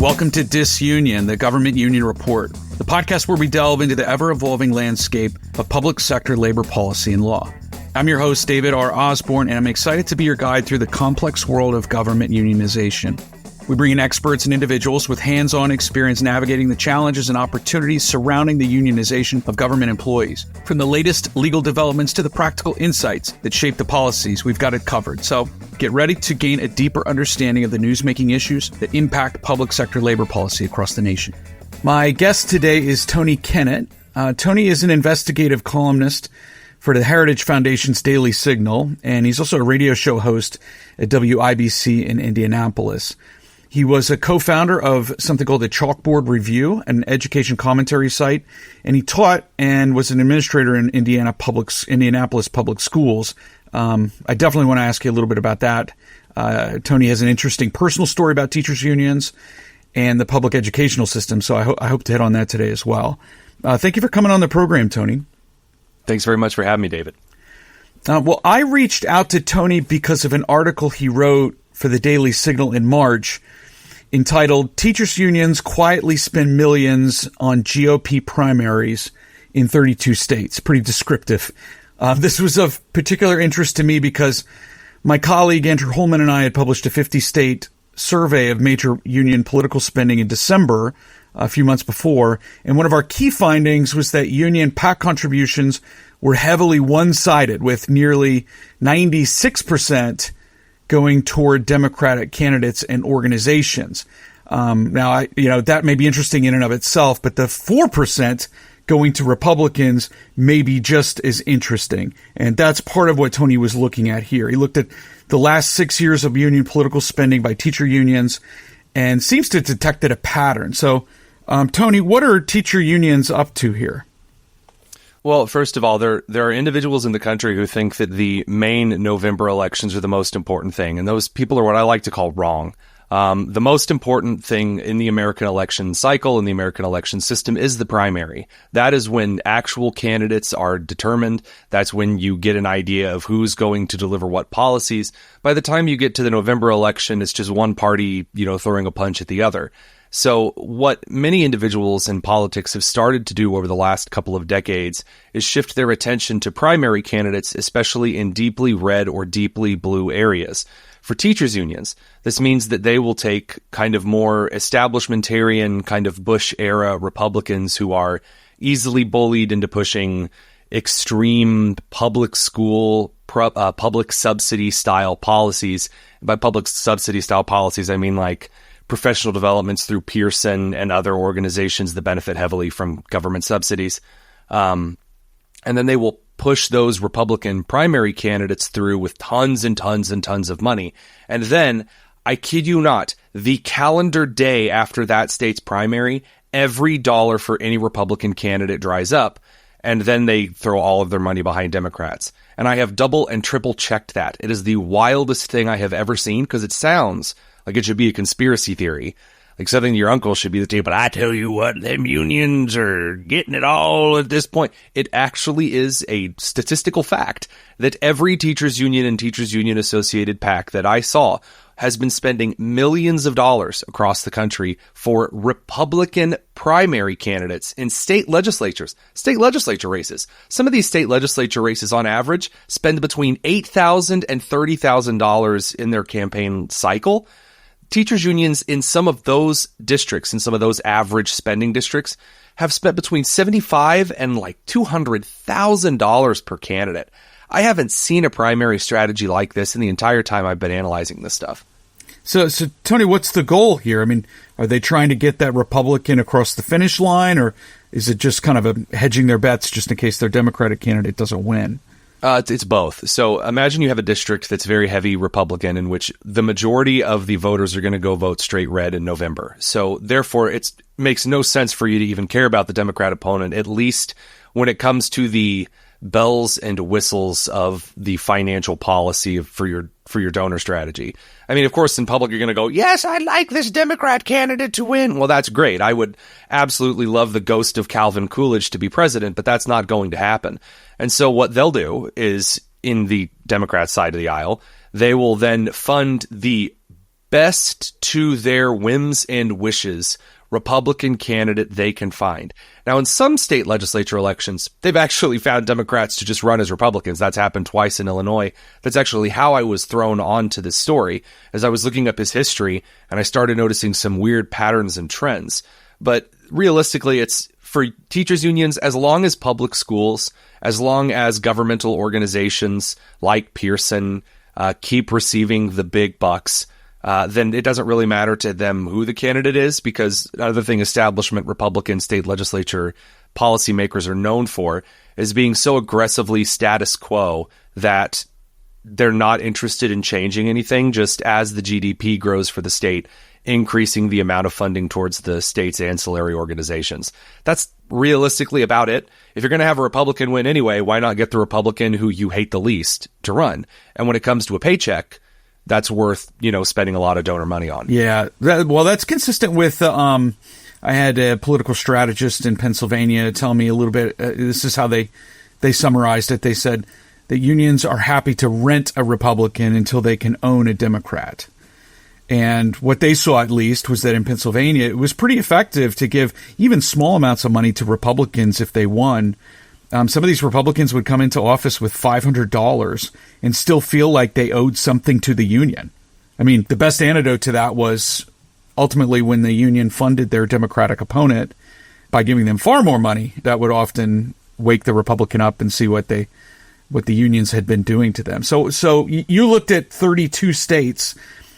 Welcome to Disunion, the Government Union Report, the podcast where we delve into the ever-evolving landscape of public sector labor policy and law. I'm your host, David Osborne, and I'm excited to be your guide through the complex world of government unionization. We bring in experts and individuals with hands-on experience navigating the challenges and opportunities surrounding the unionization of government employees. From the latest legal developments to the practical insights that shape the policies, we've got it covered. So get ready to gain a deeper understanding of the newsmaking issues that impact public sector labor policy across the nation. My guest today is Tony Kinnett. Tony is an investigative columnist for the Heritage Foundation's Daily Signal, and he's also a radio show host at WIBC in Indianapolis. He was a co-founder of something called the Chalkboard Review, an education commentary site, and he taught and was an administrator in Indianapolis public schools. I definitely want to ask you a little bit about that. Tony has an interesting personal story about teachers' unions and the public educational system, so I hope to hit on that today as well. Thank you for coming on the program, Tony. Thanks very much for having me, David. Well, I reached out to Tony because of an article he wrote for the Daily Signal in March entitled "Teachers Unions Quietly Spend Millions on GOP Primaries in 32 States." Pretty descriptive. This was of particular interest to me because my colleague Andrew Holman and I had published a 50-state survey of major union political spending in December, a few months before, and one of our key findings was that union PAC contributions were heavily one-sided, with nearly 96% going toward Democratic candidates and organizations. Now, that may be interesting in and of itself, but the 4% going to Republicans may be just as interesting. And that's part of what Tony was looking at here. He looked at the last 6 years of union political spending by teacher unions and seems to have detected a pattern. So, Tony, what are teacher unions up to here? Well, first of all, there are individuals in the country who think that the Maine November elections are the most important thing, and those people are what I like to call wrong. The most important thing in the American election cycle, in the American election system, is the primary. That is when actual candidates are determined. That's when you get an idea of who's going to deliver what policies. By the time you get to the November election, it's just one party, throwing a punch at the other. So what many individuals in politics have started to do over the last couple of decades is shift their attention to primary candidates, especially in deeply red or deeply blue areas. For teachers unions, this means that they will take kind of more establishmentarian, kind of Bush-era Republicans who are easily bullied into pushing extreme public school, public subsidy-style policies. By public subsidy-style policies, I mean like professional developments through Pearson and other organizations that benefit heavily from government subsidies. And then they will push those Republican primary candidates through with tons and tons and tons of money. And then, I kid you not, the calendar day after that state's primary, every dollar for any Republican candidate dries up. And then they throw all of their money behind Democrats. And I have double and triple checked that. It is the wildest thing I have ever seen because it sounds like it should be a conspiracy theory, like something your uncle should be the tape. But I tell you what, them unions are getting it all at this point. It actually is a statistical fact that every teachers union and teachers union associated PAC that I saw has been spending millions of dollars across the country for Republican primary candidates in state legislature races. Some of these state legislature races on average spend between $8,000 and $30,000 in their campaign cycle. Teachers unions in some of those districts, in some of those average spending districts, have spent between $75,000 and like $200,000 per candidate. I haven't seen a primary strategy like this in the entire time I've been analyzing this stuff. So Tony, what's the goal here? I mean, are they trying to get that Republican across the finish line, or is it just kind of hedging their bets just in case their Democratic candidate doesn't win? It's both. So imagine you have a district that's very heavy Republican in which the majority of the voters are going to go vote straight red in November. So therefore, it makes no sense for you to even care about the Democrat opponent, at least when it comes to the bells and whistles of the financial policy for your donor strategy. I mean, of course, in public, you're going to go, yes, I'd like this Democrat candidate to win. Well, that's great. I would absolutely love the ghost of Calvin Coolidge to be president, but that's not going to happen. And so what they'll do is, in the Democrat side of the aisle, they will then fund the best to their whims and wishes Republican candidate they can find. Now, in some state legislature elections, they've actually found Democrats to just run as Republicans. That's happened twice in Illinois. That's actually how I was thrown onto this story, as I was looking up his history, and I started noticing some weird patterns and trends. But realistically, it's for teachers' unions, as long as public schools, as long as governmental organizations like Pearson keep receiving the big bucks, then it doesn't really matter to them who the candidate is, because another thing establishment Republican state legislature policymakers are known for is being so aggressively status quo that they're not interested in changing anything, just as the GDP grows for the state, increasing the amount of funding towards the state's ancillary organizations. That's realistically about it. If you're going to have a Republican win anyway, why not get the Republican who you hate the least to run? And when it comes to a paycheck, that's worth, spending a lot of donor money on. Yeah. That's consistent with, I had a political strategist in Pennsylvania tell me a little bit, this is how they summarized it. They said that unions are happy to rent a Republican until they can own a Democrat. And what they saw, at least, was that in Pennsylvania, it was pretty effective to give even small amounts of money to Republicans if they won. Some of these Republicans would come into office with $500 and still feel like they owed something to the union. I mean, the best antidote to that was ultimately when the union funded their Democratic opponent by giving them far more money. That would often wake the Republican up and see what the unions had been doing to them. So you looked at 32 states.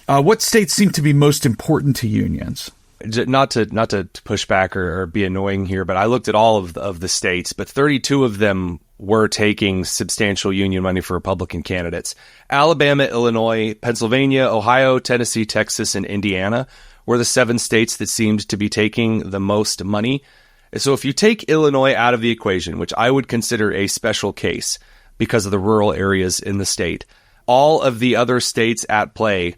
What states seem to be most important to unions? Not to push back or be annoying here, but I looked at all of the states, but 32 of them were taking substantial union money for Republican candidates. Alabama, Illinois, Pennsylvania, Ohio, Tennessee, Texas, and Indiana were the 7 states that seemed to be taking the most money. So if you take Illinois out of the equation, which I would consider a special case because of the rural areas in the state, all of the other states at play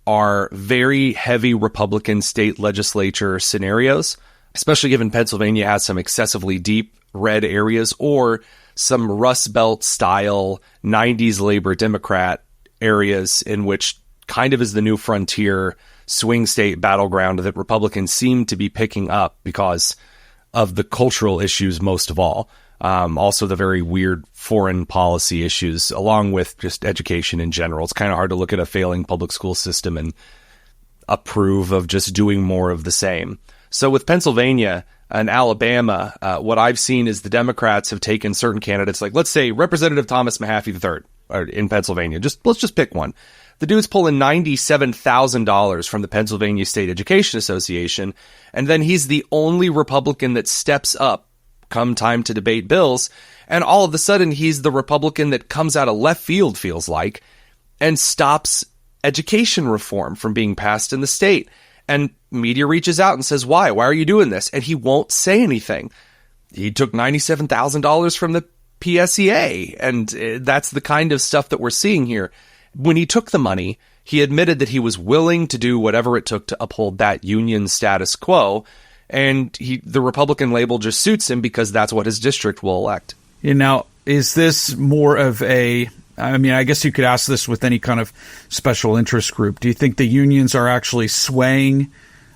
are very heavy Republican state legislature scenarios, especially given Pennsylvania has some excessively deep red areas or some Rust Belt style 90s labor Democrat areas in which kind of is the new frontier swing state battleground that Republicans seem to be picking up because of the cultural issues most of all. Also the very weird foreign policy issues, along with just education in general. It's kind of hard to look at a failing public school system and approve of just doing more of the same. So with Pennsylvania and Alabama, what I've seen is the Democrats have taken certain candidates, like let's say Representative Thomas Mahaffey III in Pennsylvania. Let's just pick one. The dude's pulling $97,000 from the Pennsylvania State Education Association, and then he's the only Republican that steps up come time to debate bills, and all of a sudden he's the Republican that comes out of left field, feels like, and stops education reform from being passed in the state. And media reaches out and says, why are you doing this? And he won't say anything. He took $97,000 from the PSEA, and that's the kind of stuff that we're seeing here. When he took the money, he admitted that he was willing to do whatever it took to uphold that union status quo. And the Republican label just suits him because that's what his district will elect. Now, is this more of I guess you could ask this with any kind of special interest group. Do you think the unions are actually swaying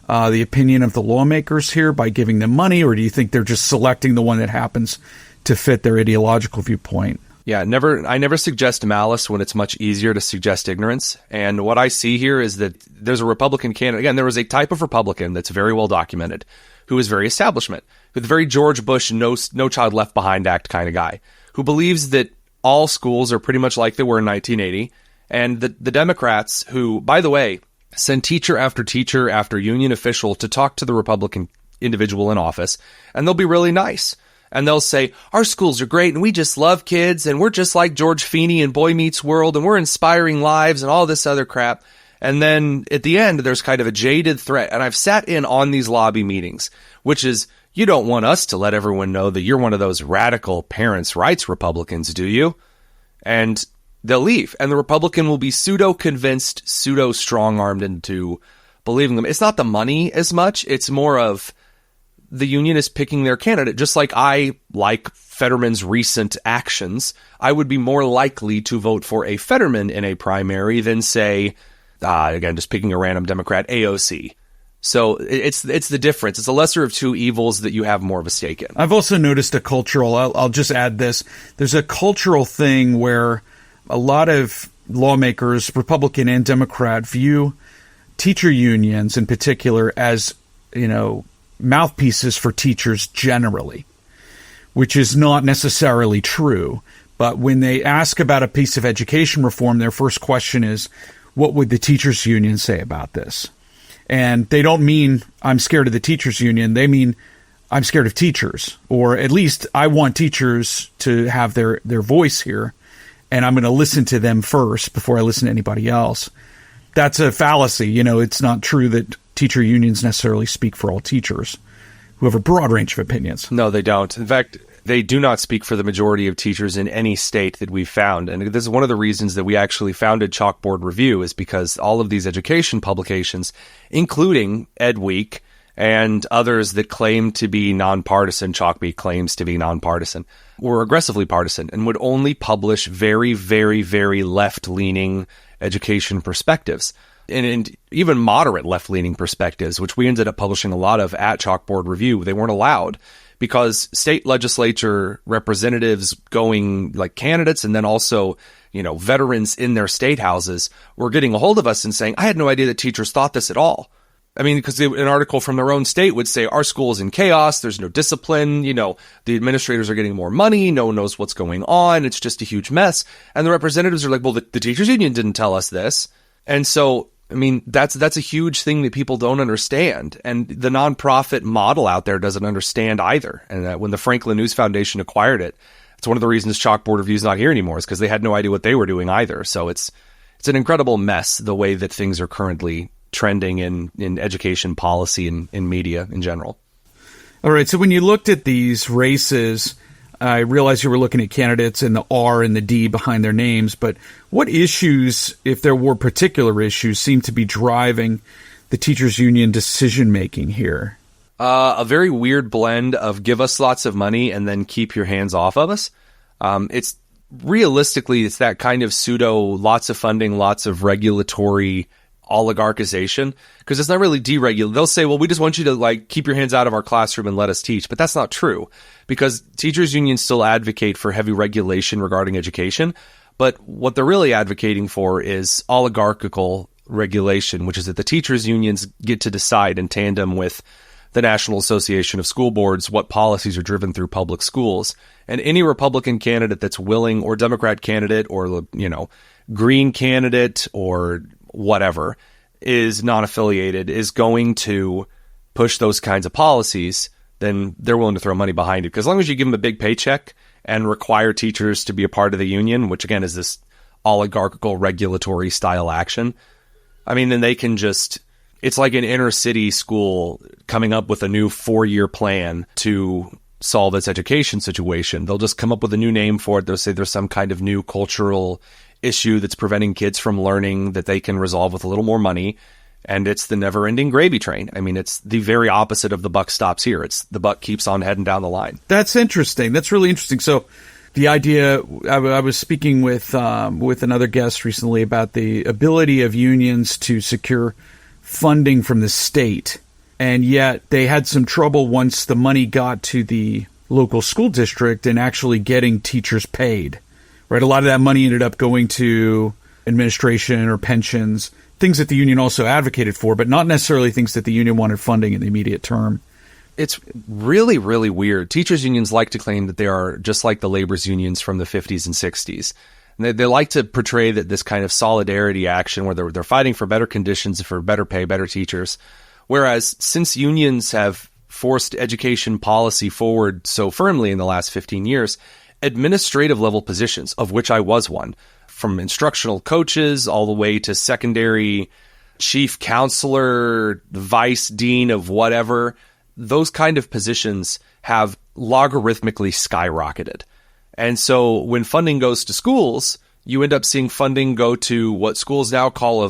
the opinion of the lawmakers here by giving them money, or do you think they're just selecting the one that happens to fit their ideological viewpoint? Yeah, I never suggest malice when it's much easier to suggest ignorance. And what I see here is that there's a Republican candidate. Again, there was a type of Republican that's very well documented, who is very establishment, with the very George Bush, no Child Left Behind Act kind of guy, who believes that all schools are pretty much like they were in 1980. And the Democrats, who, by the way, send teacher after union official to talk to the Republican individual in office, and they'll be really nice. And they'll say, our schools are great and we just love kids and we're just like George Feeney in Boy Meets World and we're inspiring lives and all this other crap. And then at the end, there's kind of a jaded threat. And I've sat in on these lobby meetings, which is, you don't want us to let everyone know that you're one of those radical parents' rights Republicans, do you? And they'll leave. And the Republican will be pseudo-convinced, pseudo-strong-armed into believing them. It's not the money as much. It's more of the union is picking their candidate. Just like I like Fetterman's recent actions, I would be more likely to vote for a Fetterman in a primary than, say, again, just picking a random Democrat, AOC. So it's the difference. It's a lesser of two evils that you have more of a stake in. I've also noticed a cultural, I'll just add this. There's a cultural thing where a lot of lawmakers, Republican and Democrat, view teacher unions in particular as, mouthpieces for teachers generally, which is not necessarily true. But when they ask about a piece of education reform, their first question is, what would the teachers union say about this? And they don't mean I'm scared of the teachers union. They mean I'm scared of teachers, or at least I want teachers to have their voice here, and I'm going to listen to them first before I listen to anybody else. That's a fallacy. It's not true that teacher unions necessarily speak for all teachers who have a broad range of opinions. No, they don't. In fact, they do not speak for the majority of teachers in any state that we've found. And this is one of the reasons that we actually founded Chalkboard Review, is because all of these education publications, including Ed Week and others that claim to be nonpartisan, Chalkbeat claims to be nonpartisan, were aggressively partisan and would only publish very, very, very left-leaning education perspectives. And even moderate left-leaning perspectives, which we ended up publishing a lot of at Chalkboard Review. They weren't allowed because state legislature representatives going like candidates, and then also, veterans in their state houses were getting a hold of us and saying, I had no idea that teachers thought this at all. I mean, because an article from their own state would say, our school is in chaos, there's no discipline, the administrators are getting more money, no one knows what's going on, it's just a huge mess. And the representatives are like, well, the teachers union didn't tell us this. And so, that's a huge thing that people don't understand. And the nonprofit model out there doesn't understand either. And when the Franklin News Foundation acquired it, it's one of the reasons Chalkboard Review is not here anymore, is because they had no idea what they were doing either. So it's an incredible mess, the way that things are currently trending in education policy and in media in general. All right. So when you looked at these races, I realized you were looking at candidates and the R and the D behind their names, but what issues, if there were particular issues, seem to be driving the teachers union decision-making here? A very weird blend of give us lots of money and then keep your hands off of us. It's that kind of pseudo lots of funding, lots of regulatory oligarchization, because it's not really deregulated. They'll say, well, we just want you to keep your hands out of our classroom and let us teach. But that's not true, because teachers unions still advocate for heavy regulation regarding education. But what they're really advocating for is oligarchical regulation, which is that the teachers unions get to decide in tandem with the National Association of School Boards what policies are driven through public schools. And any Republican candidate that's willing, or Democrat candidate, or, Green candidate, or whatever, is non-affiliated, is going to push those kinds of policies, then they're willing to throw money behind it. Because as long as you give them a big paycheck and require teachers to be a part of the union, which again is this oligarchical regulatory style action, then they can just, it's like an inner city school coming up with a new 4-year plan to solve its education situation. They'll just come up with a new name for it. They'll say there's some kind of new cultural issue that's preventing kids from learning that they can resolve with a little more money, and it's the never-ending gravy train. It's the very opposite of the buck stops here. It's the buck keeps on heading down the line. That's interesting. That's really interesting. So the idea, I was speaking with another guest recently about the ability of unions to secure funding from the state, and yet they had some trouble once the money got to the local school district and actually getting teachers paid. Right, a lot of that money ended up going to administration or pensions, things that the union also advocated for, but not necessarily things that the union wanted funding in the immediate term. It's really, really weird. Teachers unions like to claim that they are just like the labor's unions from the 50s and 60s. And they like to portray that this kind of solidarity action where they're fighting for better conditions, for better pay, better teachers. Whereas since unions have forced education policy forward so firmly in the last 15 years, administrative level positions, of which I was one, from instructional coaches all the way to secondary chief counselor, vice dean of whatever, those kind of positions have logarithmically skyrocketed. And so when funding goes to schools, you end up seeing funding go to what schools now call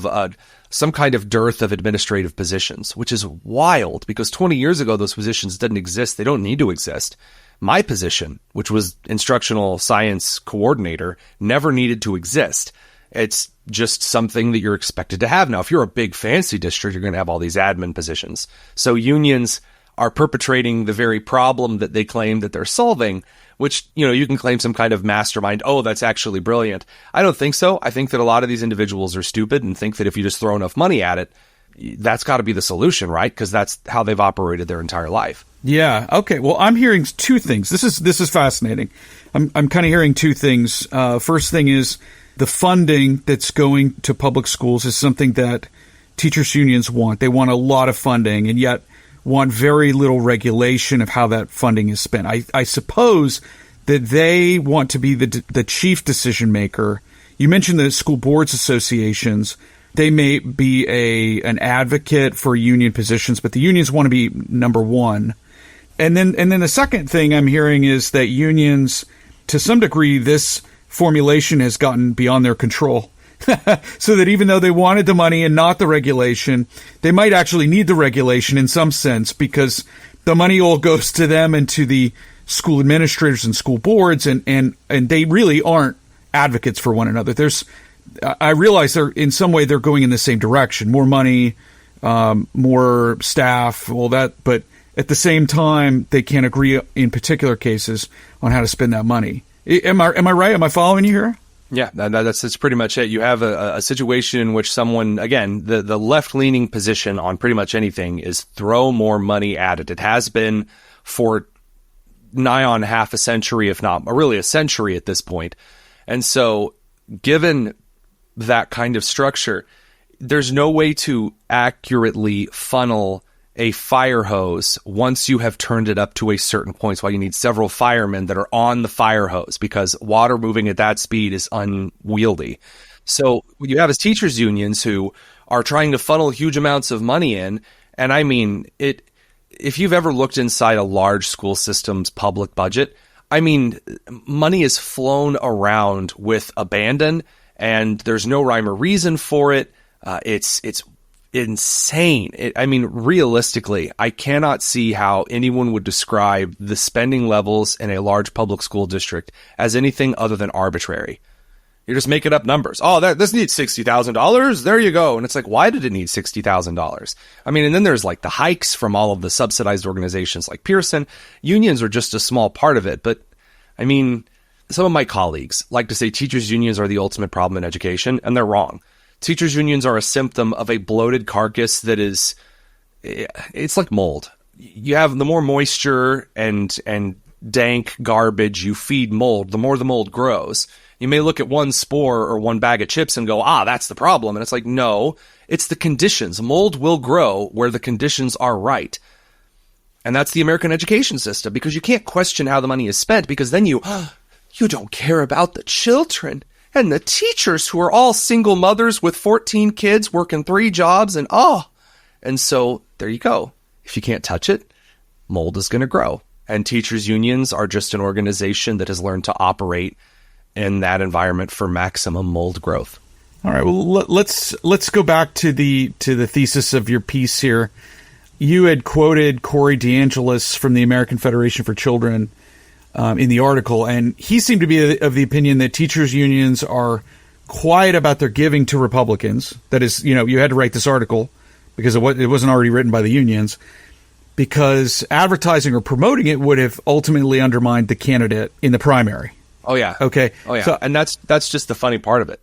some kind of dearth of administrative positions, which is wild because 20 years ago, those positions didn't exist. They don't need to exist. My position, which was instructional science coordinator, never needed to exist. It's just something that you're expected to have. Now, if you're a big fancy district, you're going to have all these admin positions. So unions are perpetrating the very problem that they claim that they're solving, which, you can claim some kind of mastermind. Oh, that's actually brilliant. I don't think so. I think that a lot of these individuals are stupid and think that if you just throw enough money at it, that's got to be the solution, right? Because that's how they've operated their entire life. Yeah. Okay. Well, I'm hearing two things. This is fascinating. I'm kind of hearing two things. First thing is the funding that's going to public schools is something that teachers unions want. They want a lot of funding, and yet want very little regulation of how that funding is spent. I suppose that they want to be the chief decision maker. You mentioned the school boards associations. They may be an advocate for union positions, but the unions want to be number one. And then the second thing I'm hearing is that unions, to some degree, this formulation has gotten beyond their control. So that even though they wanted the money and not the regulation, they might actually need the regulation in some sense, because the money all goes to them and to the school administrators and school boards, and they really aren't advocates for one another. I realize they're in some way they're going in the same direction, more money, more staff, all that, but at the same time they can't agree in particular cases on how to spend that money. Am I right? Am I following you here? Yeah, that's pretty much it. You have a situation in which someone, again, the left-leaning position on pretty much anything is throw more money at it. It has been for nigh on half a century, if not really a century at this point. And so given that kind of structure, there's no way to accurately funnel a fire hose once you have turned it up to a certain point. So you need several firemen that are on the fire hose, because water moving at that speed is unwieldy. So what you have is teachers unions who are trying to funnel huge amounts of money in. And I mean, if you've ever looked inside a large school system's public budget, I mean, money is flown around with abandon, and there's no rhyme or reason for it. It's insane. I mean, realistically, I cannot see how anyone would describe the spending levels in a large public school district as anything other than arbitrary. You're just making up numbers. Oh, this needs $60,000. There you go. And it's like, why did it need $60,000? I mean, and then there's like the hikes from all of the subsidized organizations like Pearson. Unions are just a small part of it. But I mean, some of my colleagues like to say teachers unions are the ultimate problem in education, and they're wrong. Teachers unions are a symptom of a bloated carcass that it's like mold. You have the more moisture and dank garbage you feed mold, the more the mold grows. You may look at one spore or one bag of chips and go, that's the problem. And it's like, no, it's the conditions. Mold will grow where the conditions are right. And that's the American education system, because you can't question how the money is spent, because then you don't care about the children. And the teachers who are all single mothers with 14 kids working 3 jobs and so there you go. If you can't touch it, mold is going to grow. And teachers unions are just an organization that has learned to operate in that environment for maximum mold growth. All right. Well, let's go back to the thesis of your piece here. You had quoted Corey DeAngelis from the American Federation for Children in the article, and he seemed to be of the opinion that teachers unions are quiet about their giving to Republicans. That is, you had to write this article because it wasn't already written by the unions, because advertising or promoting it would have ultimately undermined the candidate in the primary. Oh yeah. Okay. Oh yeah. So, and that's just the funny part of it.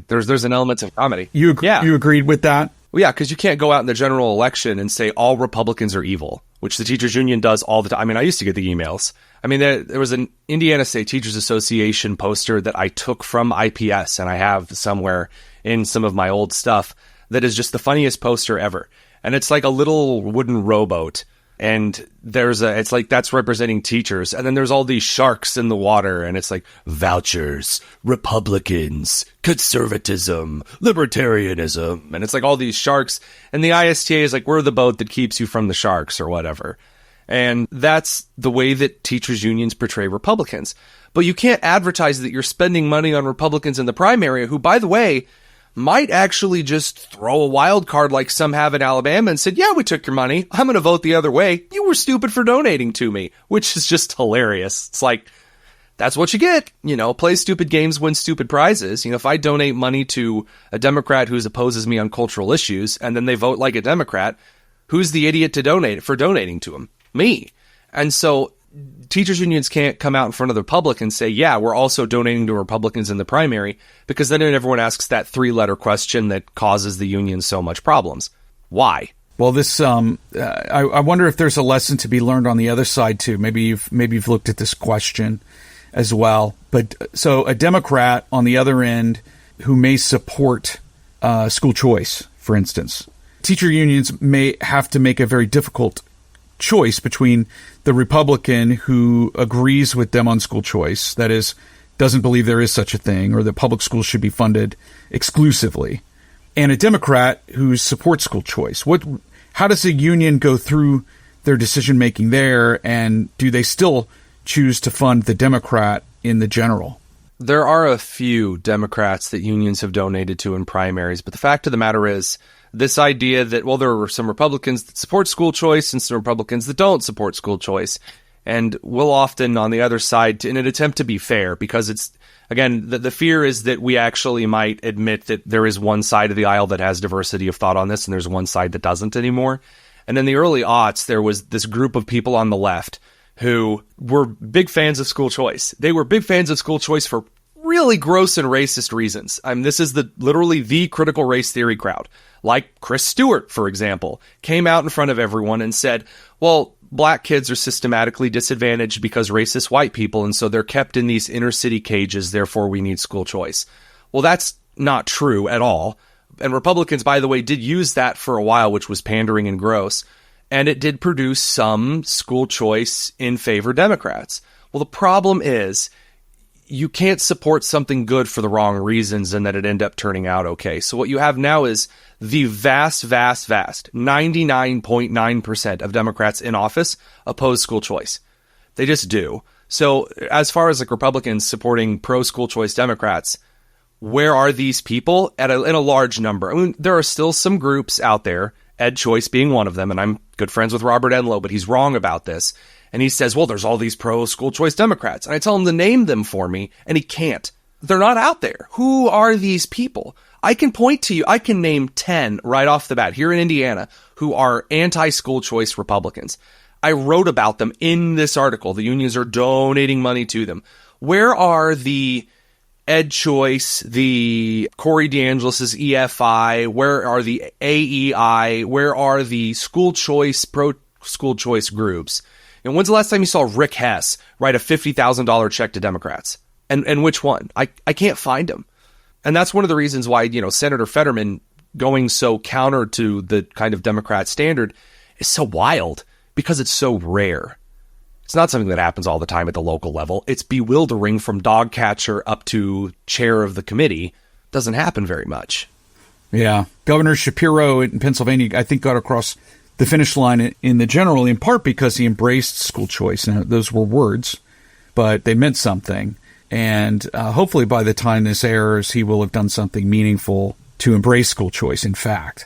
There's an element of comedy. You agreed with that? Well, yeah, because you can't go out in the general election and say all Republicans are evil, which the teachers union does all the time. I mean, I used to get the emails. I mean, there was an Indiana State Teachers Association poster that I took from IPS, and I have somewhere in some of my old stuff, that is just the funniest poster ever. And it's like a little wooden rowboat, and it's like that's representing teachers. And then there's all these sharks in the water, and it's like vouchers, Republicans, conservatism, libertarianism. And it's like all these sharks. And the ISTA is like, we're the boat that keeps you from the sharks or whatever. And that's the way that teachers unions portray Republicans. But you can't advertise that you're spending money on Republicans in the primary, who, by the way, might actually just throw a wild card like some have in Alabama and said, yeah, we took your money. I'm going to vote the other way. You were stupid for donating to me, which is just hilarious. It's like, that's what you get. Play stupid games, win stupid prizes. If I donate money to a Democrat who opposes me on cultural issues and then they vote like a Democrat, who's the idiot to donate for donating to him? Me. And so teachers unions can't come out in front of the public and say, yeah, we're also donating to Republicans in the primary, because then everyone asks that 3-letter question that causes the union so much problems. Why? Well, this I wonder if there's a lesson to be learned on the other side too. Maybe you've looked at this question as well. But so a Democrat on the other end who may support school choice, for instance, teacher unions may have to make a very difficult choice between the Republican who agrees with them on school choice, that is, doesn't believe there is such a thing, or that public schools should be funded exclusively, and a Democrat who supports school choice. How does a union go through their decision making there, and do they still choose to fund the Democrat in the general? There are a few Democrats that unions have donated to in primaries, but the fact of the matter is, this idea that, well, there are some Republicans that support school choice and some Republicans that don't support school choice. And we'll often, on the other side, in an attempt to be fair, because it's, again, the fear is that we actually might admit that there is one side of the aisle that has diversity of thought on this and there's one side that doesn't anymore. And in the early aughts, there was this group of people on the left who were big fans of school choice. They were big fans of school choice for really gross and racist reasons. This is literally the critical race theory crowd. Like Chris Stewart, for example, came out in front of everyone and said, well, black kids are systematically disadvantaged because racist white people, and so they're kept in these inner city cages, therefore we need school choice. Well, that's not true at all. And Republicans, by the way, did use that for a while, which was pandering and gross. And it did produce some school choice in favor of Democrats. Well, the problem is, you can't support something good for the wrong reasons and that it end up turning out okay. So what you have now is the vast 99.9% of Democrats in office oppose school choice. They just do. So as far as Republicans supporting pro-school choice Democrats, where are these people in a large number? There are still some groups out there, Ed Choice being one of them, and I'm good friends with Robert Enlow, but he's wrong about this. And he says, well, there's all these pro-school choice Democrats. And I tell him to name them for me, and he can't. They're not out there. Who are these people? I can point to you. I can name 10 right off the bat here in Indiana who are anti-school choice Republicans. I wrote about them in this article. The unions are donating money to them. Where are the Ed Choice, the Corey DeAngelis' EFI? Where are the AEI? Where are the school choice, pro-school choice groups? And when's the last time you saw Rick Hess write a $50,000 check to Democrats? And which one? I can't find him. And that's one of the reasons why, Senator Fetterman going so counter to the kind of Democrat standard is so wild, because it's so rare. It's not something that happens all the time at the local level. It's bewildering from dog catcher up to chair of the committee. Doesn't happen very much. Yeah. Governor Shapiro in Pennsylvania, I think, got across the finish line in the general, in part because he embraced school choice. Now, those were words, but they meant something. And hopefully by the time this airs, he will have done something meaningful to embrace school choice, in fact.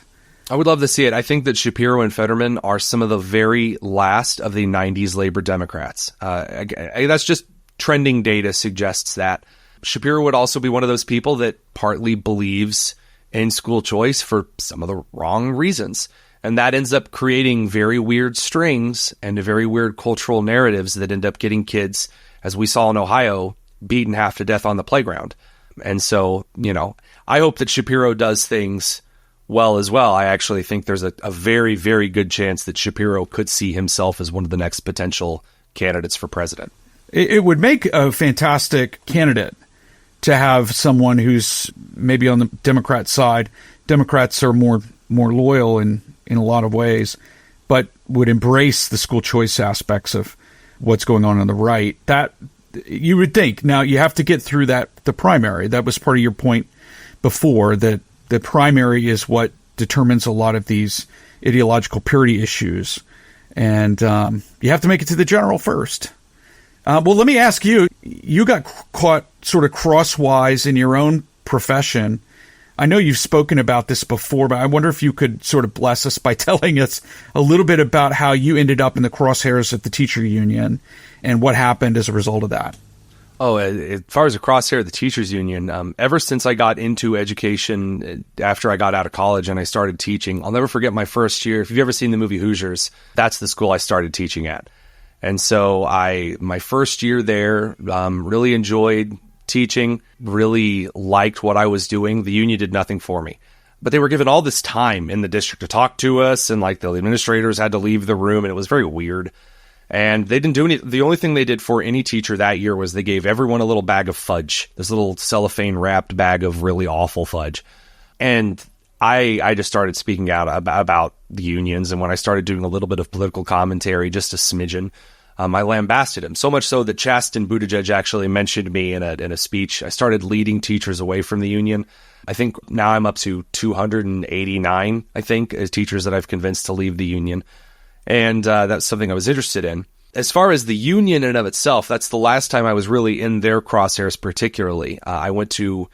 I would love to see it. I think that Shapiro and Fetterman are some of the very last of the 90s labor Democrats. That's just trending data suggests that. Shapiro would also be one of those people that partly believes in school choice for some of the wrong reasons. And that ends up creating very weird strings and very weird cultural narratives that end up getting kids, as we saw in Ohio, beaten half to death on the playground. And so, I hope that Shapiro does things well as well. I actually think there's a very, very good chance that Shapiro could see himself as one of the next potential candidates for president. It would make a fantastic candidate to have someone who's maybe on the Democrat side. Democrats are more loyal in a lot of ways, but would embrace the school choice aspects of what's going on the right. That you would think. Now, you have to get through the primary. That was part of your point before, that the primary is what determines a lot of these ideological purity issues. And you have to make it to the general first. Well, let me ask you, you got caught sort of crosswise in your own profession. I know you've spoken about this before, but I wonder if you could sort of bless us by telling us a little bit about how you ended up in the crosshairs at the teacher union and what happened as a result of that. Oh, as far as a crosshair of the teachers union, ever since I got into education after I got out of college and I started teaching, I'll never forget my first year. If you've ever seen the movie Hoosiers, that's the school I started teaching at. And so my first year there, really enjoyed teaching, really liked what I was doing. The union did nothing for me. But they were given all this time in the district to talk to us, and like the administrators had to leave the room, and it was very weird. And they didn't do any. The only thing they did for any teacher that year was they gave everyone a little bag of fudge, this little cellophane wrapped bag of really awful fudge. And I just started speaking out about the unions. And when I started doing a little bit of political commentary, just a smidgen, I lambasted him. So much so that Chasten Buttigieg actually mentioned me in a speech. I started leading teachers away from the union. I think now I'm up to 289, I think, as teachers that I've convinced to leave the union. And that's something I was interested in. As far as the union in and of itself, that's the last time I was really in their crosshairs particularly. I went to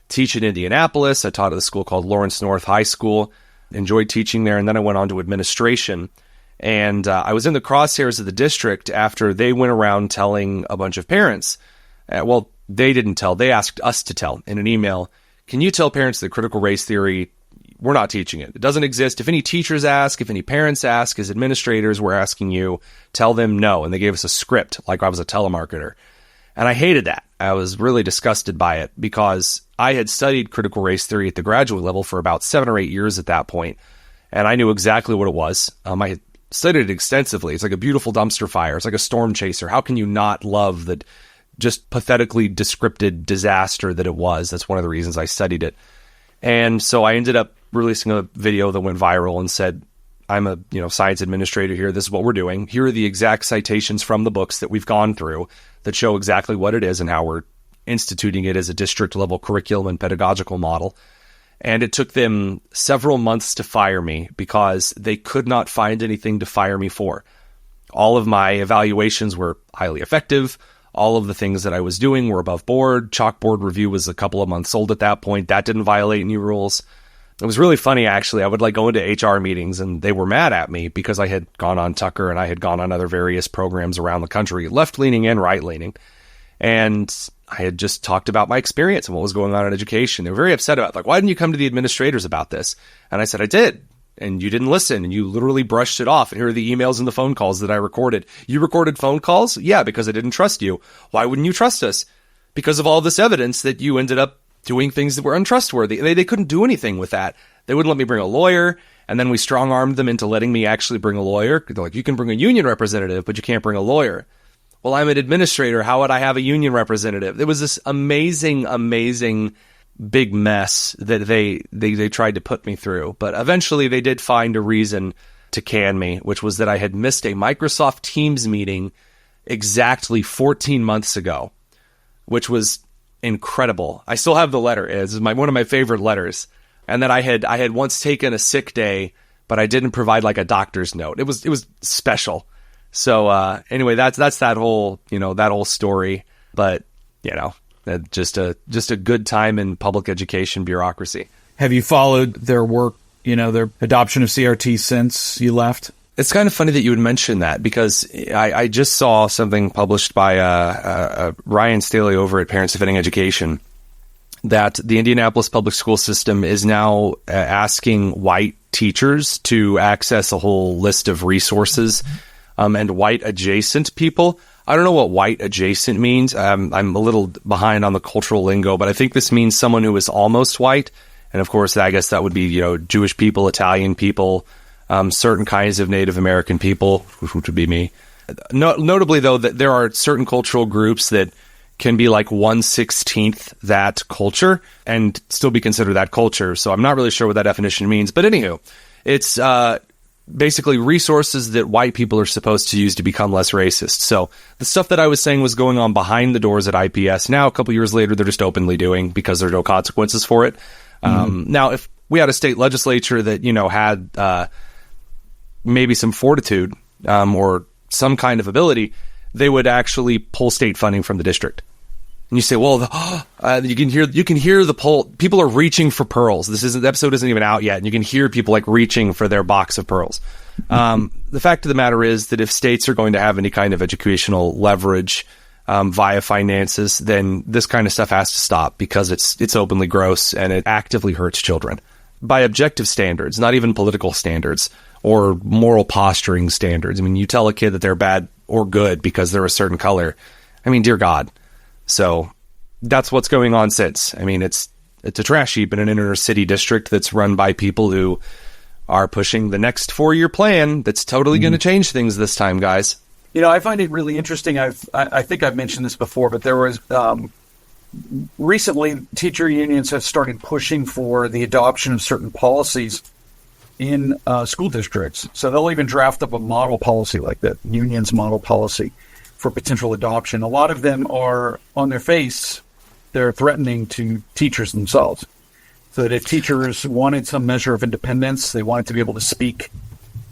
teach in Indianapolis. I taught at a school called Lawrence North High School. Enjoyed teaching there. And then I went on to administration. And I was in the crosshairs of the district after they went around telling a bunch of parents. Well, they didn't tell. They asked us to tell in an email. Can you tell parents that critical race theory, we're not teaching it. It doesn't exist. If any teachers ask, if any parents ask, as administrators, we're asking you, tell them no. And they gave us a script like I was a telemarketer. And I hated that. I was really disgusted by it because I had studied critical race theory at the graduate level for about 7 or 8 years at that point. And I knew exactly what it was. I had studied it extensively. It's like a beautiful dumpster fire. It's like a storm chaser. How can you not love that just pathetically descripted disaster that it was? That's one of the reasons I studied it. And so I ended up releasing a video that went viral and said, I'm a science administrator here. This is what we're doing. Here are the exact citations from the books that we've gone through that show exactly what it is and how we're instituting it as a district level curriculum and pedagogical model. And it took them several months to fire me because they could not find anything to fire me for. All of my evaluations were highly effective. All of the things that I was doing were above board. Chalkboard review was a couple of months old at that point. That didn't violate any rules. It was really funny, actually. I would go into HR meetings and they were mad at me because I had gone on Tucker and I had gone on other various programs around the country, left-leaning and right-leaning. And I had just talked about my experience and what was going on in education. They were very upset about it. Why didn't you come to the administrators about this? And I said, I did. And you didn't listen, and you literally brushed it off. And here are the emails and the phone calls that I recorded. You recorded phone calls? Yeah, because I didn't trust you. Why wouldn't you trust us? Because of all this evidence that you ended up doing things that were untrustworthy. They couldn't do anything with that. They wouldn't let me bring a lawyer, and then we strong-armed them into letting me actually bring a lawyer. They're like, you can bring a union representative, but you can't bring a lawyer. Well, I'm an administrator. How would I have a union representative? It was this amazing big mess that they tried to put me through. But eventually they did find a reason to can me, which was that I had missed a Microsoft Teams meeting exactly 14 months ago, which was incredible. I still have the letter. It's one of my favorite letters. And that I had once taken a sick day, but I didn't provide a doctor's note. It was special. So anyway, that's that whole story. But just a good time in public education bureaucracy. Have you followed their work, their adoption of CRT since you left? It's kind of funny that you would mention that because I just saw something published by Ryan Staley over at Parents Defending Education that the Indianapolis public school system is now asking white teachers to access a whole list of resources and white adjacent people. I don't know what white adjacent means. I'm a little behind on the cultural lingo, but I think this means someone who is almost white. And of course, I guess that would be, Jewish people, Italian people, certain kinds of Native American people, which would be me. Notably, though, that there are certain cultural groups that can be 1/16 that culture and still be considered that culture. So I'm not really sure what that definition means. But anywho, it's basically resources that white people are supposed to use to become less racist. So the stuff that I was saying was going on behind the doors at IPS. Now, a couple years later, they're just openly doing because there are no consequences for it. Now, if we had a state legislature that, had maybe some fortitude or some kind of ability, they would actually pull state funding from the district. And you say, well, you can hear the poll. People are reaching for pearls. The episode isn't even out yet, and you can hear people reaching for their box of pearls. The fact of the matter is that if states are going to have any kind of educational leverage, via finances, then this kind of stuff has to stop because it's openly gross and it actively hurts children. By objective standards, not even political standards or moral posturing standards. I mean, you tell a kid that they're bad or good because they're a certain color. I mean, dear God. So that's what's going on since. I mean, it's a trash heap in an inner city district that's run by people who are pushing the next 4-year plan that's totally going to change things this time, guys. You know, I find it really interesting. I think I've mentioned this before, but there was recently teacher unions have started pushing for the adoption of certain policies in school districts. So they'll even draft up a model policy like that, union's model policy for potential adoption. A lot of them are on their face. They're threatening to teachers themselves. So that if teachers wanted some measure of independence, they wanted to be able to speak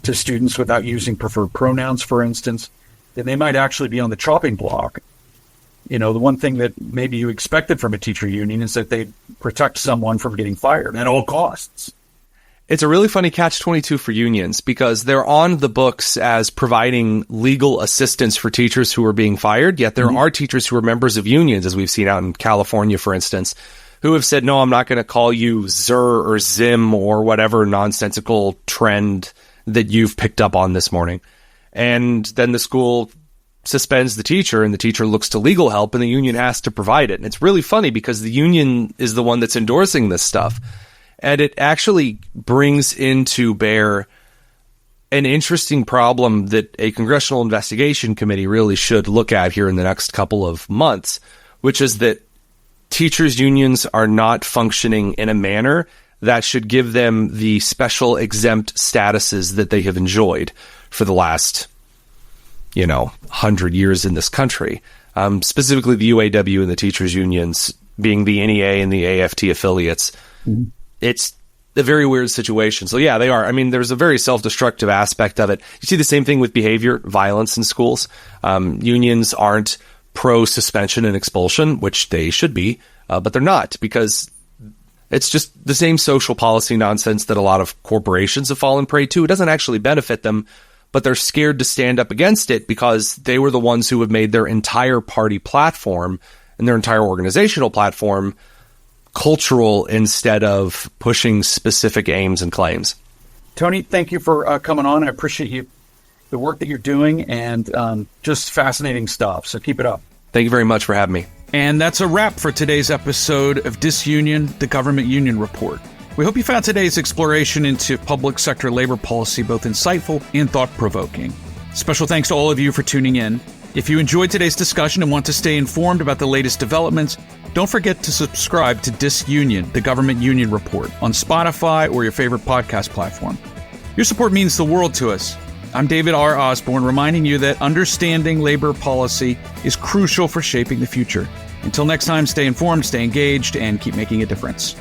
to students without using preferred pronouns, for instance, then they might actually be on the chopping block. You know, the one thing that maybe you expected from a teacher union is that they'd protect someone from getting fired at all costs. It's a really funny catch-22 for unions because they're on the books as providing legal assistance for teachers who are being fired, yet there are teachers who are members of unions, as we've seen out in California, for instance, who have said, no, I'm not going to call you Zer or Zim or whatever nonsensical trend that you've picked up on this morning. And then the school suspends the teacher and the teacher looks to legal help and the union has to provide it. And it's really funny because the union is the one that's endorsing this stuff. And it actually brings into bear an interesting problem that a congressional investigation committee really should look at here in the next couple of months, which is that teachers' unions are not functioning in a manner that should give them the special exempt statuses that they have enjoyed for the last, 100 years in this country. Specifically the UAW and the teachers' unions being the NEA and the AFT affiliates. Mm-hmm. It's a very weird situation. So yeah, they are. I mean, there's a very self-destructive aspect of it. You see the same thing with behavior, violence in schools. Unions aren't pro-suspension and expulsion, which they should be, but they're not because it's just the same social policy nonsense that a lot of corporations have fallen prey to. It doesn't actually benefit them, but they're scared to stand up against it because they were the ones who have made their entire party platform and their entire organizational platform cultural instead of pushing specific aims and claims. Tony, thank you for coming on. I appreciate the work that you're doing and just fascinating stuff. So keep it up. Thank you very much for having me. And that's a wrap for today's episode of Disunion, the Government Union Report. We hope you found today's exploration into public sector labor policy both insightful and thought-provoking. Special thanks to all of you for tuning in. If you enjoyed today's discussion and want to stay informed about the latest developments, don't forget to subscribe to Disunion, the Government Union Report, on Spotify or your favorite podcast platform. Your support means the world to us. I'm David R. Osborne, reminding you that understanding labor policy is crucial for shaping the future. Until next time, stay informed, stay engaged, and keep making a difference.